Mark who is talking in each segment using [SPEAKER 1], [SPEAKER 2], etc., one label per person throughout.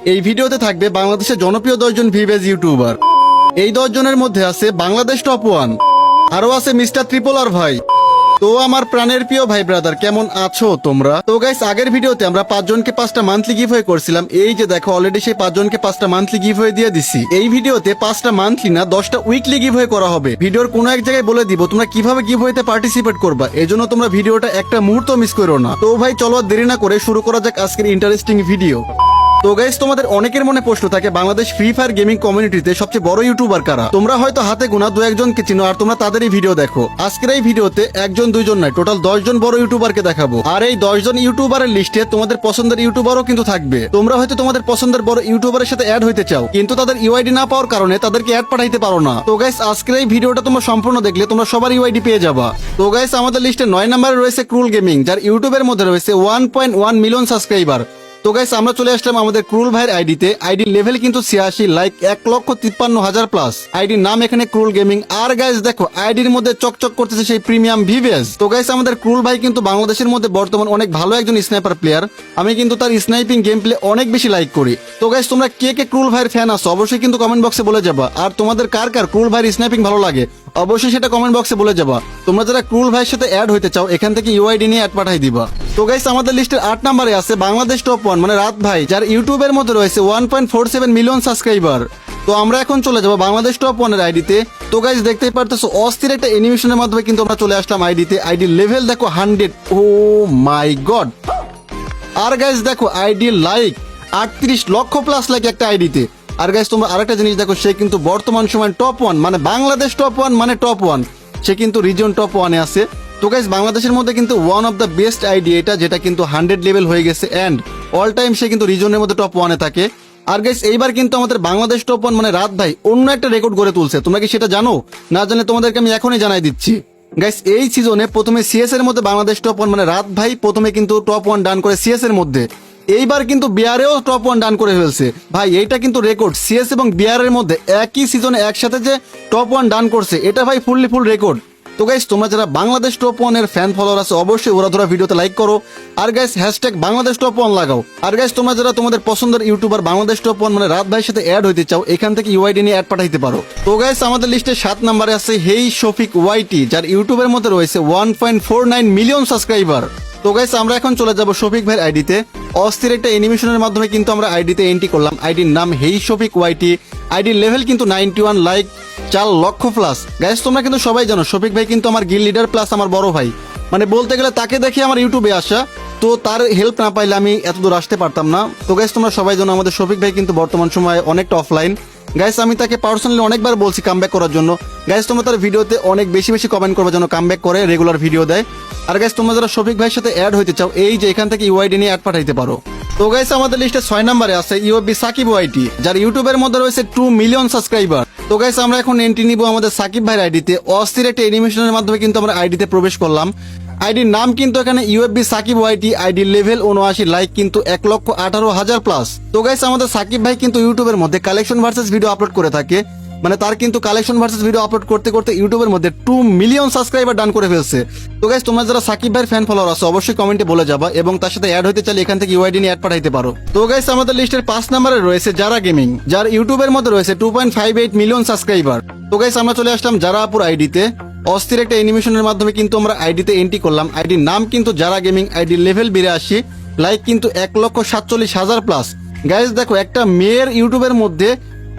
[SPEAKER 1] এই ভিডিওতে থাকবে বাংলাদেশের জনপ্রিয় 10 জন ভিভেজ ইউটিউবার। এই 10 জনের মধ্যে আছে বাংলাদেশ টপ 1, আরো আছে মিস্টার ট্রিপল আর ভাই। তো আমার প্রাণের প্রিয় ভাই ব্রাদার, কেমন আছো তোমরা? তো গাইস, আগের ভিডিওতে আমরা 5 জনকে 5টা মান্থলি গিভওয়ে করছিলাম। এই যে দেখো, অলরেডি সেই 5 জনকে 5টা মান্থলি গিভওয়ে দিয়ে দিছি। এই ভিডিওতে 5টা মান্থলি না 10টা উইকলি গিভওয়ে করা হবে। ভিডিওর কোনো এক জায়গায় বলে দিব তোমরা কিভাবে গিভওয়েতে পার্টিসিপেট করবা। এজন্য তোমরা ভিডিওটা একটা মুহূর্ত মিস করো না। তো ভাই চলো আর দেরি না করে শুরু করা যাক আজকের ইন্টারেস্টিং ভিডিও। তো গাইস, তোমাদের অনেকের মনে প্রশ্ন থাকে বাংলাদেশ ফ্রি ফায়ার গেমিং কমিউনিটিতে সবচেয়ে বড় ইউটিউবার কারা। তোমরা হয়তো হাতে গোনা 2-1জনকে চিনো আর তোমরা তাদেরই ভিডিও দেখো। আজকের এই ভিডিওতে 1-2জন নয়, টোটাল 10 জন বড় ইউটিউবারকে দেখাবো। আর এই 10 জন ইউটিউবারের লিস্টে তোমাদের পছন্দের ইউটিউবারও কিন্তু থাকবে। তোমরা হয়তো তোমাদের পছন্দের বড় ইউটিউবারের সাথে অ্যাড হইতে চাও, কিন্তু তাদের ইউআইডি না পাওয়ার কারণে তাদেরকে অ্যাড পাঠাইতে পারো না। তো গাইস, আজকের এই ভিডিওটা তোমরা সম্পূর্ণ দেখলে তোমরা সবার ইউআইডি পেয়ে যাবা। তো গাইস, আমাদের লিস্টে 9 নম্বরে রয়েছে ক্রুল গেমিং, যার ইউটিউবের মধ্যে রয়েছে 1.1 মিলিয়ন সাবস্ক্রাইবার। তো গাইস, আমরা চলে আসলাম আমাদের ক্রুল ভাইয়ের আইডিতে। আইডির লেভেল কিন্তু 86, লাইক 1,53,000 প্লাস। আইডির নাম এখানে ক্রুল গেমিং। আর গাইস দেখো, আইডির মধ্যে চকচক করতেছে সেই প্রিমিয়াম ভিভেজ। তো গাইস, আমাদের ক্রুল ভাই কিন্তু বাংলাদেশের মধ্যে বর্তমান অনেক ভালো একজন স্নাইপার প্লেয়ার। আমি কিন্তু তার স্নাইপিং গেম প্লে অনেক বেশি লাইক করি। তো গাইস, তোমরা কে কে ক্রুল ভাইয়ের ফ্যান আছো অবশ্যই কিন্তু কমেন্ট বক্সে বলে যাবা। আর তোমাদের কার কার ক্রুল ভাইয়ের স্নাইপিং ভালো লাগে অবশ্যই সেটা কমেন্ট বক্সে বলে যাবা। তোমরা যারা ক্রুল ভাইয়ের সাথে অ্যাড হইতে চাও এখান থেকে ইউআইডি নিয়ে অ্যাড পাঠাই দিবা। তো গাইস, আমাদের লিস্টের 8 নম্বরে আছে বাংলাদেশ টপ 1 মানে রাত ভাই, যার ইউটিউবের মধ্যে রয়েছে 1.47 মিলিয়ন সাবস্ক্রাইবার। তো আমরা এখন চলে যাবো বাংলাদেশ টপ 1 এর আইডিতে। তো গাইস, দেখতেই পারতেছো অস্থির একটা অ্যানিমেশনের মাধ্যমে কিন্তু আমরা চলে আসলাম আইডিতে। আইডির লেভেল দেখো 100, ও মাই গড। আর গাইস দেখো, আইডির লাইক 38 লক্ষ প্লাস লাইক একটা আইডিতে। আর গাইস, তোমরা আরেকটা জিনিস দেখো, সে কিন্তু বর্তমান সময় টপ 1 মানে বাংলাদেশ টপ 1 মানে টপ 1, সে কিন্তু রিজন টপ 1 এ আছে। তো গাইস, বাংলাদেশের মধ্যে কিন্তু one of the best ID এটা, যেটা কিন্তু 100 লেভেল হয়ে গেছে এন্ড অল টাইম সে কিন্তু রিজনের মধ্যে টপ 1 এ থাকে। আর গাইস, এইবার কিন্তু আমাদের বাংলাদেশ টপ 1 মানে রাত ভাই অন্য একটা রেকর্ড গড়ে তুলছে। তোমরা কি সেটা জানো? না জানলে তোমাদেরকে আমি এখনই জানাই দিচ্ছি। গাইস, এই সিজনে প্রথমে সিএস এর মধ্যে বাংলাদেশ টপ 1 মানে রাত ভাই প্রথমে কিন্তু টপ 1 ডান করে সিএস এর মধ্যে। এইবার কিন্তু বিআরেও টপ 1 ডান করে ফেলছে ভাই। এইটা কিন্তু রেকর্ড। সিএস এবং বিআর এর মধ্যে একই সিজনে একসাথে যে টপ 1 ডান করছে, এটা ভাই ফুল রেকর্ড। তো গাইস, তোমরা যারা বাংলাদেশ টপ 1 এর ফ্যান ফলোয়ার আছে অবশ্যই ওরা ধরা ভিডিওতে লাইক করো। আর গাইস, হ্যাশট্যাগ বাংলাদেশ টপ 1 লাগাও। আর গাইস, তোমরা যারা তোমাদের পছন্দের ইউটিউবার বাংলাদেশ টপ 1 মানে রাত ভাইয়ের সাথে অ্যাড হইতে চাও এখান থেকে ইউআইডি নিয়ে অ্যাড পাঠাইতে পারো। তো গাইস, আমাদের লিস্টে 7 নম্বরে আছে হেই শফিক ওয়াইটি, যার ইউটিউবের মধ্যে রয়েছে 1.49 মিলিয়ন সাবস্ক্রাইবার। তো গাইস, আমরা এখন চলে যাব শফিক ভাইয়ের আইডিতে। অস্থির একটা অ্যানিমেশনের মাধ্যমে কিন্তু আমরা আইডিতে এন্ট্রি করলাম। আইডির নাম হেই শফিক ওয়াইটি। আইডির লেভেল কিন্তু 91, লাইক 4 লক্ষ প্লাস। গাইস, তোমরা কিন্তু সবাই জানো শফিক ভাই কিন্তু আমার গিল লিডার প্লাস আমার বড় ভাই। মানে বলতে গেলে তাকে দেখে আমার ইউটিউবে আসা। তো তার হেল্প না পাইলে আমি এত দূর আসতে পারতাম না। তো গাইস, তোমরা সবাই জানো আমাদের শফিক ভাই কিন্তু বর্তমান সময়ে অনেকটা অফলাইন। গাইস, আমি তাকে পার্সোনালি অনেকবার বলছি কামব্যাক করার জন্য। গাইস, তোমরা তার ভিডিওতে অনেক বেশি কমেন্ট করবে যেন কামব্যাক করে, রেগুলার ভিডিও দেয়। আর গাইস, তোমরা যারা শফিক ভাইয়ের সাথে অ্যাড হইতে চাও এই যে এখান থেকে ইউআইডি নিয়ে অ্যাড পাঠাইতে পারো। তো গাইস, আমাদের লিস্টে 6 নম্বরে আছে ইউএফবি সাকিব ওয়াইটি, যার ইউটিউবের মধ্যে রয়েছে 2 মিলিয়ন সাবস্ক্রাইবার। তো গাইস, আমরা এখন এন্ট্রি নিব আমাদের সাকিব ভাইয়ের আইডিতে। অস্থির একটা অ্যানিমেশনের মাধ্যমে কিন্তু আমরা আইডিতে প্রবেশ করলাম। আইডির নাম কিন্তু এখানে ইউএফবি সাকিব ওয়াইটি। আইডির লেভেল 79, লাইক কিন্তু 1,18,000 প্লাস। তো গাইস, আমাদের সাকিব ভাই কিন্তু ইউটিউবের মধ্যে কালেকশন ভার্সেস ভিডিও আপলোড করে থাকে। মানে তার কিন্তু কালেকশন ভার্সেস ভিডিও আপলোড করতে করতে ইউটিউবের মধ্যে 2 মিলিয়ন সাবস্ক্রাইবার ডান করে ফেলছে। তো গাইস, তোমরা যারা সাকিব ভাইয়ের ফ্যান ফলোয়ার আছো অবশ্যই কমেন্টে বলে যাবা এবং তার সাথে অ্যাড হইতে চাইলে এখান থেকে ইউআইডি নিয়ে অ্যাড পাঠাইতে পারো। তো গাইস, আমাদের লিস্টের 5 নম্বরে রয়েছে যারা গেমিং, যার ইউটিউবের মধ্যে রয়েছে 2.58 মিলিয়ন সাবস্ক্রাইবার। তো গাইস, আমরা চলে আসলাম যারা আপুর আইডিতে। অস্থির একটা অ্যানিমেশনের মাধ্যমে কিন্তু আমরা আইডিতে এন্ট্রি করলাম। আইডির নাম কিন্তু যারা গেমিং। আইডির লেভেল 82, লাইক কিন্তু 1,47,000 প্লাস। গাইস দেখো, একটা মেয়ের ইউটিউবের মধ্যে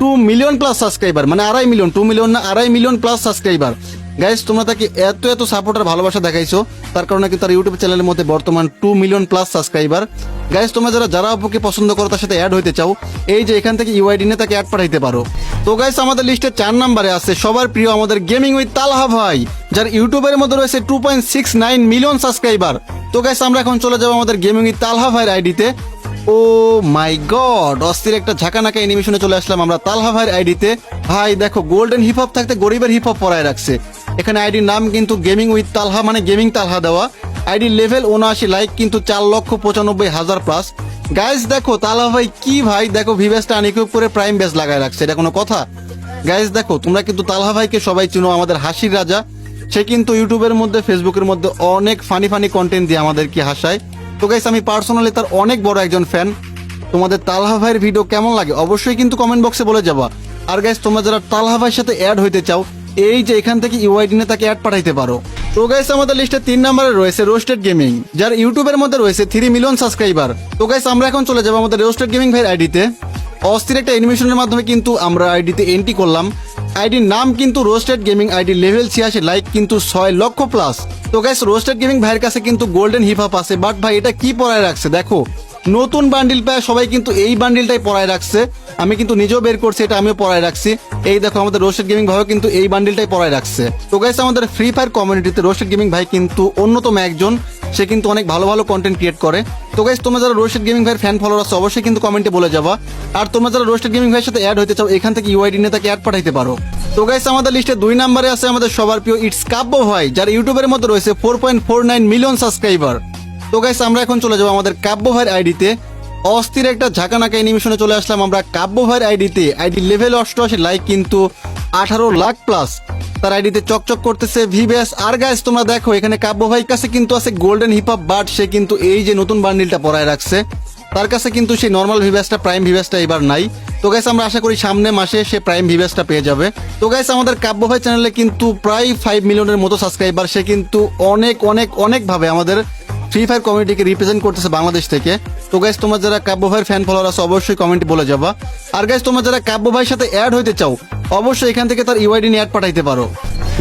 [SPEAKER 1] 2 মিলিয়ন প্লাস সাবস্ক্রাইবার, মানে 2.5 মিলিয়ন, 2 মিলিয়ন না 2.5 মিলিয়ন প্লাস সাবস্ক্রাইবার। গাইস, তোমরা তাকে এত সাপোর্টার ভালোবাসা দেখাইছো, তার কারণে কিন্তু তার ইউটিউব চ্যানেলের মধ্যে বর্তমান 2 মিলিয়ন প্লাস সাবস্ক্রাইবার। গাইস, তোমরা যারা আপুকে পছন্দ করো তার সাথে অ্যাড হইতে চাও এই যে এখান থেকে ইউআইডি নিয়ে তাকে অ্যাড পাঠাইতে পারো। তো গাইস, আমাদের লিস্টে 4 নম্বরে আছে সবার প্রিয় আমাদের গেমিং উইথ তালহা ভাই, যার ইউটিউবের মধ্যে রয়েছে 2.69 মিলিয়ন সাবস্ক্রাইবার। তো গাইস, আমরা এখন চলে যাবো আমাদের গেমিং উইথ তালহা ভাইয়ের আইডিতে। ও মাই গড, অস্থির একটা ঝাঁকানাকা অ্যানিমেশনে চলে আসলাম আমরা তালহা ভাইয়ের আইডিতে। ভাই দেখো, গোল্ডেন হিপ হপ থাকতে গরিবের হিপ হপ পরায় রাখছে। এখানে আইডির নাম কিন্তু গেমিং উইথ তালহা মানে গেমিং তালহা দেওয়া। আইডির লেভেল 79, লাইক কিন্তু 4,95,000 প্লাস। গাইস দেখো, তালহা ভাই কি ভাই দেখো, ভিভেসটা আনইকুইপ করে প্রাইম বেস লাগায় রাখছে, এটা কোনো কথা? গাইস দেখো, তোমরা কিন্তু তালহা ভাইকে সবাই চিনো, আমাদের হাসির রাজা। সে কিন্তু ইউটিউবের মধ্যে ফেসবুকের মধ্যে অনেক ফানি কন্টেন্ট দিয়ে আমাদেরকে হাসায়। তো গাইস, আমি পার্সোনালি তার অনেক বড় একজন ফ্যান। তোমাদের তালহা ভাইয়ের ভিডিও কেমন লাগে অবশ্যই কিন্তু কমেন্ট বক্সে বলে যাবা। আর গাইস তোমরা যারা তালহা ভাইয়ের সাথে অ্যাড হইতে চাও, এই যে এখান থেকে ইউআইডি নিয়ে তাকে অ্যাড পাঠাইতে পারো। তো গাইস আমাদের লিস্টে 3 নম্বরে রয়েছে রোস্টেড গেমিং, যার ইউটিউবের মধ্যে রয়েছে 3 মিলিয়ন সাবস্ক্রাইবার। তো গাইস আমরা এখন চলে যাবো আমাদের রোস্টেড গেমিং ভাইয়ের আইডিতে। অস্থির একটা অ্যানিমেশনের মাধ্যমে কিন্তু আমরা আইডিতে এন্ট্রি করলাম। আইডির নাম কিন্তু roasted gaming, ID level 86, like কিন্তু 6 লক্ষ প্লাস। তো গাইস রোস্টেড গেমিং ভাইয়ের কাছে কিন্তু গোল্ডেন হিপ হপ আছে, বাট ভাই এটা কি পরায় রাখছে দেখো, নতুন বান্ডিল পায় সবাই কিন্তু এই বান্ডিলটাই পরায় রাখছে। আমি কিন্তু নিজেও বের করছি, এটা আমিও পরায় রাখছি। এই দেখো আমাদের রোস্টেড গেমিং ভাইও কিন্তু এই বান্ডিলটাই পরায় রাখছে। তো গাইস আমাদের ফ্রি ফায়ার কমিউনিটিতে রোস্টেড গেমিং ভাই কিন্তু অন্যতম একজন, সে কিন্তু অনেক ভালো ভালো কন্টেন্ট ক্রিয়েট করে। তো গাইস তোমরা যারা রোস্টেড গেমিং ভাইয়ের ফ্যান ফলোয়ার আছে অবশ্যই কিন্তু কমেন্টে বলে যাবা। আর তোমরা যারা রোস্টেড গেমিং ভাইয়ের সাথে অ্যাড হতে চাও, এখান থেকে ইউআইডি নিয়ে তাকে অ্যাড পাঠাইতে পারো। তো গাইস আমাদের লিস্টে 2 নম্বরে আছে আমাদের সবার প্রিয় ইটস কাব্য ভাই, যার ইউটিউবের মধ্যে রয়েছে 4.49 মিলিয়ন সাবস্ক্রাইবার। তো গাইস আমরা এখন চলে যাবো আমাদের কাব্য ভাইয়ের আইডিতে। অস্থির একটা ঝাঁকানাকা অ্যানিমেশনে চলে আসলাম আমরা কাব্য ভাইয়ের আইডিতে। আইডি লেভেল 88, লাইক কিন্তু 18 লাখ প্লাস। তার আইডিতে চকচক করতেছে ভিবেস। আর গাইস তোমরা দেখো এখানে কাব্য ভাইয়ের কাছে কিন্তু আছে গোল্ডেন হিপ হপ, বাট সে কিন্তু এই যে নতুন বান্ডিলটা পরায় রাখছে, তার কাছে কিন্তু সেই নর্মাল ভিভ্যাসটা, প্রাইম ভিভ্যাসটা এবার নাই। তো গাইস আমরা আশা করি সামনে মাসে সে প্রাইম ভিভ্যাসটা পেয়ে যাবে। তো গাইস আমাদের কাব্য ভাই চ্যানেলে কিন্তু প্রায় 5 মিলিয়নের মতো সাবস্ক্রাইবার। সে কিন্তু অনেক অনেক অনেক ভাবে আমাদের ফ্রি ফায়ার কমিউনিটিকে রিপ্রেজেন্ট করতেছে বাংলাদেশ থেকে। তো গাইস তোমরা যারা কাব্য ভাইয়ের ফ্যান ফলোয়ার আছে অবশ্যই কমেন্টে বলে যাবা। আর গাইস তোমরা যারা কাব্য ভাইয়ের সাথে অ্যাড হইতে চাও অবশ্যই এখান থেকে তার ইউআইডি নিয়ে অ্যাড পাঠাইতে পারো।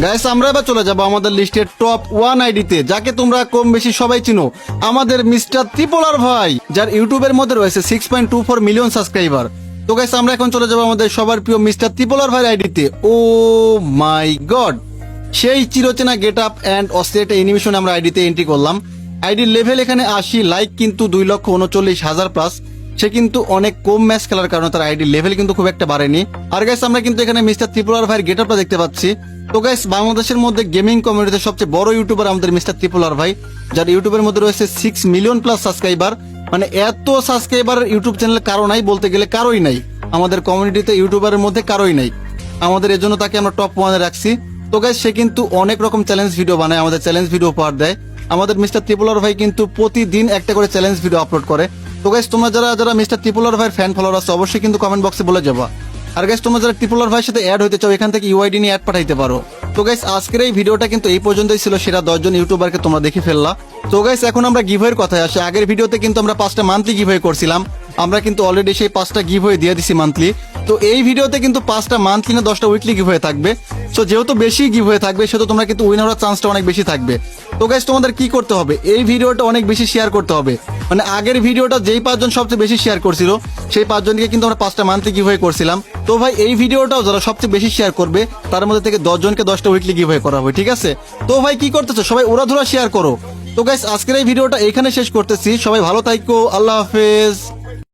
[SPEAKER 1] গাইস আমরা এবার চলে যাবো আমাদের লিস্টের টপ 1 আইডিতে, যাকে তোমরা কম বেশি সবাই চিনো, আমাদের মিস্টার ত্রিপোলার ভাই, যার ইউটিউবের মধ্যে রয়েছে 6.24 মিলিয়ন সাবস্ক্রাইবার। তো গাইস আমরা এখন চলে যাবো আমাদের সবার প্রিয় মিস্টার ত্রিপোলার ভাইয়ের আইডিতে। ও মাই গড, সেই চিরচেনা get up and Australia animation আমরা আইডিতে এন্ট্রি করলাম। আইডির লেভেল এখানে 80, লাইক কিন্তু 2,39,000 প্লাস। সে কিন্তু অনেক কম ম্যাচ খেলার কারণে তার আইডির লেভেল কিন্তু খুব একটা বাড়েনি। আর গাইস আমরা কিন্তু এখানে মিস্টার ত্রিপোলার ভাইয়ের গেট আপটা দেখতে পাচ্ছি। তো গাইস বাংলাদেশের মধ্যে গেমিং কমিউনিটিতে সবচেয়ে বড় ইউটিউবার আমাদের মিস্টার ত্রিপোলার ভাই, যার ইউটিউবের মধ্যে রয়েছে 6 মিলিয়ন প্লাস সাবস্ক্রাইবার। মানে এত সাবস্ক্রাইবার ইউটিউব চ্যানেলে কারো নাই, বলতে গেলে কারোই নাই, আমাদের কমিউনিটিতে ইউটিউবারের মধ্যে কারোই নাই। আমাদের এজন্য তাকে আমরা টপ 1-এ রাখছি। তো গাইস সে কিন্তু অনেক রকম চ্যালেঞ্জ ভিডিও বানায়, আমাদের চ্যালেঞ্জ ভিডিও উপহার দেয়। আমাদের মিস্টার ত্রিপোলার ভাই কিন্তু প্রতিদিন একটা করে চ্যালেঞ্জ ভিডিও আপলোড করে। তো গাইস তোমরা যারা যারা মিস্টার ত্রিপোলার ভাইয়ের ফ্যান ফলোয়ার আছে অবশ্যই কিন্তু কমেন্ট বক্সে বলে যাবা। আর গাইস তোমরা যারা ত্রিপোলার ভাইয়ের সাথে অ্যাড হতে চাও এখান থেকে ইউআইডি নিয়ে অ্যাড পাঠাইতে পারো। তো গাইস আজকের এই ভিডিওটা কিন্তু এই পর্যন্তই ছিল, সেরা 10 জন ইউটিউবারকে তোমরা দেখে ফেললা। তো গাইস এখন আমরা গিভওয়ের কথায় আসি। আগের ভিডিওতে কিন্তু আমরা 5টা মান্থলি গিভওয়ে করছিলাম, আমরা কিন্তু অলরেডি সেই 5টা গিভওয়ে দিয়ে দিছি মান্থলি। তো এই ভিডিওতে কিন্তু 5টা মান্থলি না 10টা উইকলি গিভওয়ে থাকবে। সো যেহেতু বেশি গিভওয়ে থাকবে সেহেতু তোমরা কিন্তু উইন হওয়ার চান্সটা অনেক বেশি থাকবে। তো গাইস তোমাদের কি করতে হবে, এই ভিডিওটা অনেক বেশি শেয়ার করতে হবে। মানে আগের ভিডিওটা যেই 5 জন সবচেয়ে বেশি শেয়ার করছিল সেই 5 জনকে কিন্তু আমরা 5টা মান্থলি গিভওয়ে করছিলাম। তো ভাই এই ভিডিওটাও যারা সবচেয়ে বেশি শেয়ার করবে তার মধ্যে থেকে 10 জনকে 10টা উইকলি গিভওয়ে করা হবে, ঠিক আছে? তো ভাই কি করতেছো, সবাই উড়াধুরা শেয়ার করো। তো গাইস আজকের এই ভিডিওটা এখানে শেষ করতেছি, সবাই ভালো থাকো, আল্লাহ হাফেজ।